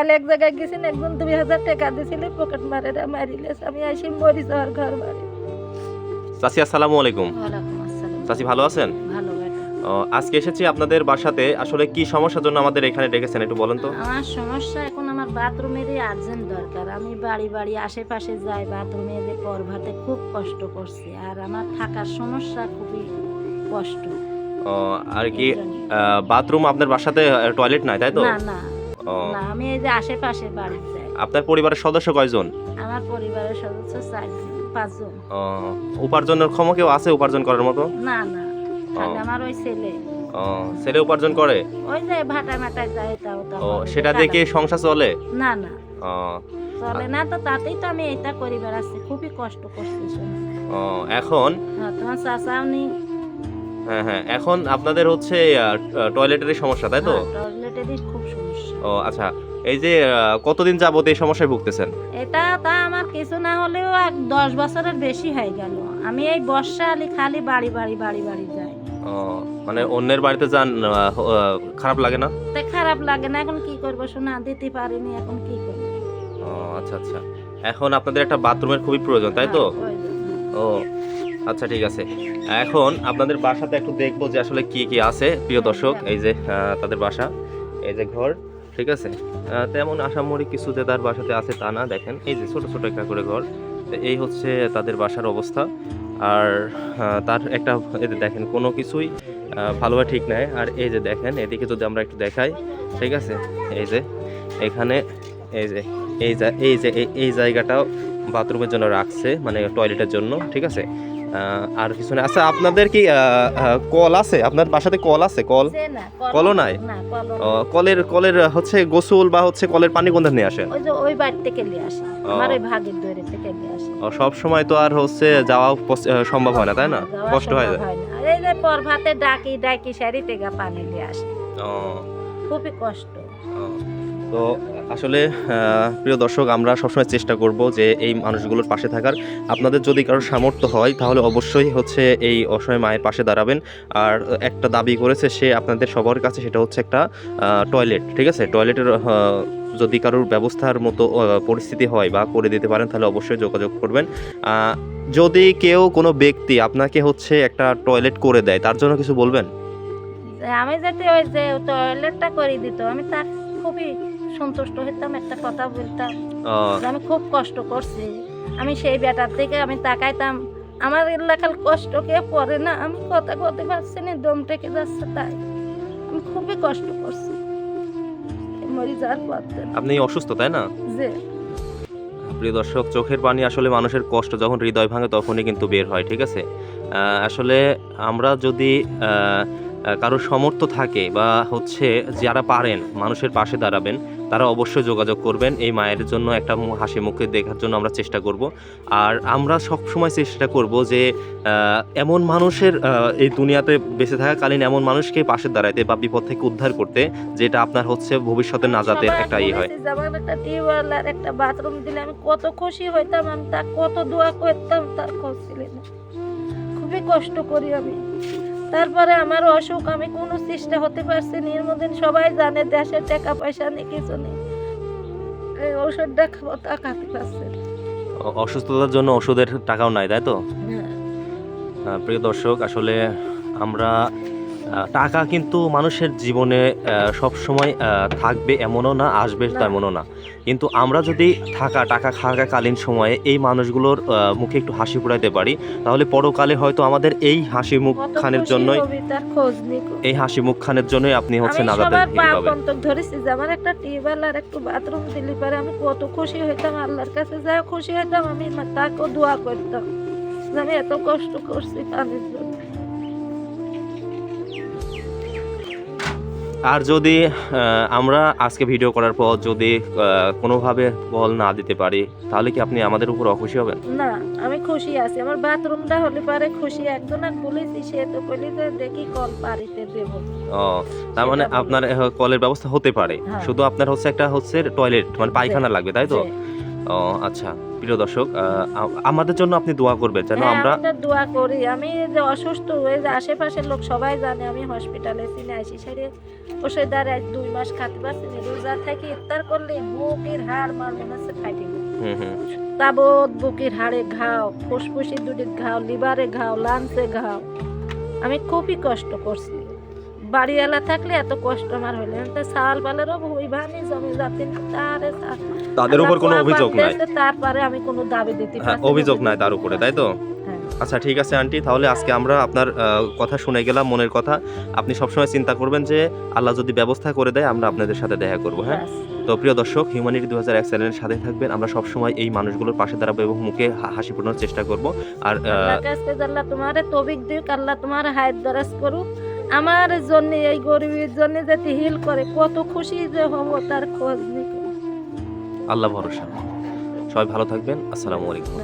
কাল এক জায়গায় গেছেন, একজন 2000 টাকা দিয়েছিল, পকেট মারেরা মারিলেস, আমি আসি মরি যাওয়ার ঘর বাড়ি। চাচি আসসালামু আলাইকুম। ওয়ালাইকুম আসসালাম। চাচি ভালো আছেন? ভালো বেটা। আজকে এসেছি আপনাদের বাসাতে, আসলে কি সমস্যার জন্য আমাদের এখানে ডেকেছেন একটু বলেন তো। আমার সমস্যা এখন আমার বাথরুমেরই আর্জেন্ট দরকার। আমি বাড়ি বাড়ি আশেপাশে যাই, বাথরুমে যে কর ভাতে খুব কষ্ট করছি, আর আমার থাকার সমস্যা খুবই কষ্ট। আর কি বাথরুম আপনার বাসাতে টয়লেট নাই তাই তো? না না না, আমি এই যে আশেপাশে বাড়ি যাই। আপনার পরিবারের সদস্য কয়জন? আমার পরিবারের সদস্য 5 জন। উপার্জনের ক্ষম কেউ আছে উপার্জন করার মতো? না না, খালি আমার ওই ছেলে। ছেলে উপার্জন করে? ওই যে ভাটা মাটায় যায়, তাও সেটা দেখে সংসার চলে? না না, চলে না তো, তাতেই তো আমি এটা করি বেড়াচ্ছি, খুবই কষ্ট করছি শুনে। এখন তোমার চাচাও নেই। হ্যাঁ, এখন আপনাদের হচ্ছে টয়লেটের সমস্যা তাই তো? টয়লেটেরই খুব সমস্যা। আচ্ছা, এই যে কতদিন যাবত এই সমস্যায় ভুগতেছেন? এটা তা আমার কিছু না হলেও 10 বছরের বেশি হয়ে গেল। আমি এই বর্ষাকালে খালি বাড়ি বাড়ি বাড়ি বাড়ি যাই। মানে অন্যের বাড়িতে যান, খারাপ লাগে না? তা খারাপ লাগে না, এখন কি করবো শোনা, দিতে পারিনি, এখন কি করবো। আচ্ছা, এখন আপনাদের একটা বাথরুমের খুবই প্রয়োজন তাই তো? আচ্ছা ঠিক আছে, এখন আপনাদের বাসাতে একটু দেখবো যে আসলে কি কি আছে। প্রিয় দর্শক, এই যে তাদের বাসা, এই যে ঘর, ঠিক আছে। তেমন আশামরি কিছু যে তার বাসাতে আছে তা না, দেখেন এই যে ছোট ছোট একটা করে ঘর। এই হচ্ছে তাদের বাসার অবস্থা। আর তার একটা দেখেন কোনো কিছুই ভালোভাবে ঠিক নাই। আর এই যে দেখেন এদিকে যদি আমরা একটু দেখাই, ঠিক আছে, এই যে এখানে এই জায়গাটাও বাথরুমের জন্য রাখছে, মানে টয়লেটের জন্য, ঠিক আছে। আর কিছু না। আচ্ছা, আপনাদের কি কল আছে? আপনার বাসাতে কল আছে? কলও নাই? কলের হচ্ছে গোসল বা হচ্ছে কলের পানি কোন নিয়ে আসে? ওই যে ওই বাড়ি থেকে নিয়ে আসে, আমার ওই ভাগের দূরে থেকে নিয়ে আসে। সব সময় তো আর হচ্ছে যাওয়া সম্ভব হয় না তাই না? কষ্ট হয় যায়। এই যে পর ভাতে ডাকি সারি থেকে পানি নিয়ে আসে, খুবই কষ্ট। তো আসলে প্রিয় দর্শক, আমরা সবসময় চেষ্টা করব যে এই মানুষগুলোর পাশে থাকার। আপনাদের যদি কারোর সামর্থ্য হয় তাহলে অবশ্যই হচ্ছে এই অসহায় মায়ের পাশে দাঁড়াবেন। আর একটা দাবি করেছে সে আপনাদের সবার কাছে, সেটা হচ্ছে একটা টয়লেট, ঠিক আছে। টয়লেটের যদি কারোর ব্যবস্থার মতো পরিস্থিতি হয় বা করে দিতে পারেন তাহলে অবশ্যই যোগাযোগ করবেন। যদি কেউ কোনো ব্যক্তি আপনাকে হচ্ছে একটা টয়লেট করে দেয়, তার জন্য কিছু বলবেন? আমি যাতে ওই যে টয়লেটটা করে দিত, আমি তার খুবই সন্তুষ্ট হইতাম, একটা কথা বলতাম। আমি খুব কষ্ট করছি, আমি সেই বেটার দিকে আমি তাকাইতাম, আমার এলাকার কষ্ট কে পড়ে না, আমি কথা বলতে পারছি না, দম টেকে যাচ্ছে, তাই আমি খুবই কষ্ট করছি মরি যাওয়ার পথে। আপনি অসুস্থ তাই না? যে প্রিয় দর্শক, চোখের পানি আসলে মানুষের কষ্ট যখন হৃদয় ভাঙে তখনই কিন্তু বের হয়, ঠিক আছে। আসলে আমরা যদি কারোর সামর্থ্য থাকে বা হচ্ছে যারা পারেন মানুষের পাশে দাঁড়াবেন, তারা অবশ্যই যোগাযোগ করবেন। এই মায়ের জন্য একটা হাসি মুখে দেখার জন্য আমরা চেষ্টা করব। আর আমরা সবসময় চেষ্টা করব যে এমন মানুষের এই দুনিয়াতে বেঁচে থাকাকালীন এমন মানুষকে পাশে দাঁড়াইতে বা বিপদ থেকে উদ্ধার করতে, যেটা আপনার হচ্ছে ভবিষ্যতে নাজাতের একটা হয়। যেমন একটা টিউবওয়েল আর একটা বাথরুম দিলে আমি কত খুশি হইতাম, আমি তার কত দোয়া করতাম, তার খোঁজ ছিল না, খুবই কষ্ট করি আমি। তারপরে আমার অসুখ, আমি কোনো চেষ্টা হতে পারছি না। এর মধ্যে সবাই জানে দেশে টাকা পয়সা নেই, কিছু নেই, এই ওষুধটা খাবো তা খাতে পারছে। অসুস্থতার জন্য ওষুধের টাকাও নাই তাই তো? প্রিয় দর্শক, আসলে আমরা টাকা কিন্তু মানুষের জীবনে সব সময় থাকবে এমনও না, আসবে তেমনও না। কিন্তু আমরা যদি টাকা থাকাকালীন সময়ে এই মানুষগুলোর মুখে একটু হাসি ফুটাইতে পারি, তাহলে পরকালে হয়তো আমাদের এই হাসি মুখখানের জন্যই আপনি হচ্ছে নাজাতের পাবেন। ধরেছি যে আমার একটা টিউবওয়েল আর একটু বাথরুম দিলে পারে আমি কত খুশি হইতাম, আল্লাহর কাছে যা খুশি হইতাম, আমি তাকেও দোয়া করতাম যে আমি এত কষ্ট করছি পানির জন্য। আর যদি আমরা আজকে ভিডিও করার পর যদি কোনোভাবে বল না দিতে পারি, তাহলে কি আপনি আমাদের উপর অখুশি হবেন? না, আমি খুশি আছি। আমার বাথরুমটা হলে পারে খুশি, একজন আর বলেছি, সে তো বলি যে দেখি কল পারিতে দেব। তার মানে আপনার কলের ব্যবস্থা হতে পারে, শুধু আপনার হচ্ছে একটা হচ্ছে টয়লেট, মানে পায়খানা লাগবে তাই তো? ও আচ্ছা, প্রিয় দর্শক, আমাদের জন্য আপনি দোয়া করবেন যেন হ্যাঁ, আমরা আমি তো দোয়া করি। আমি যে অসুস্থ হয়ে যে আশেপাশের লোক সবাই জানে আমি হসপিটালে ছিলাম, আসি সেরে ওষুধ দ্বারা 2 মাস খেতে পারছি না। রোজা থাকি ইফতার করলে বুকের হাড় মার মনে হচ্ছে ফাটে গেছে। হুম হুম তাবৎ বুকের হাড়ে ঘাও, ফুসফুসি দুটি ঘাও, লিভারে ঘাও, লাংসে ঘাও। আমি খুবই কষ্ট করছি। বাড়িওয়ালা থাকলে এত কষ্ট আমার হইলে না। তো সাল পালেরও ভুই ভানি জমি যাতে তাদের উপর কোনো অভিযোগ নাই। তারপরে আমি কোনো দাবি দিতে হ্যাঁ, পারছি না। অভিযোগ নাই তার উপরে, তাই তো? হ্যাঁ। আচ্ছা ঠিক আছে আন্টি, তাহলে আজকে আমরা আপনার কথা শুনে গেলাম, মনের কথা। আপনি সবসময় চিন্তা করবেন যে আল্লাহ যদি ব্যবস্থা করে দেয় আমরা আপনাদের সাথে দেখা করব, হ্যাঁ? ব্যাস। তো প্রিয় দর্শক, হিউম্যানিটি 2001 চ্যানেলের সাথে থাকবেন। আমরা সবসময় এই মানুষগুলোর পাশে দাঁড়াবো এবং মুখে হাসি ফোটানোর চেষ্টা করব। আর আল্লাহর কাছে আল্লাহ তোমারে তৌফিক দিক, আল্লাহ তোমার হায়াত দরাজ করুক। আমার জন্য এই গরিবের জন্য যাতে হিল করে, কত খুশি যে হব তার খোঁজ নিক। আল্লাহ ভরসা। সবাই ভালো থাকবেন। আসসালামু আলাইকুম।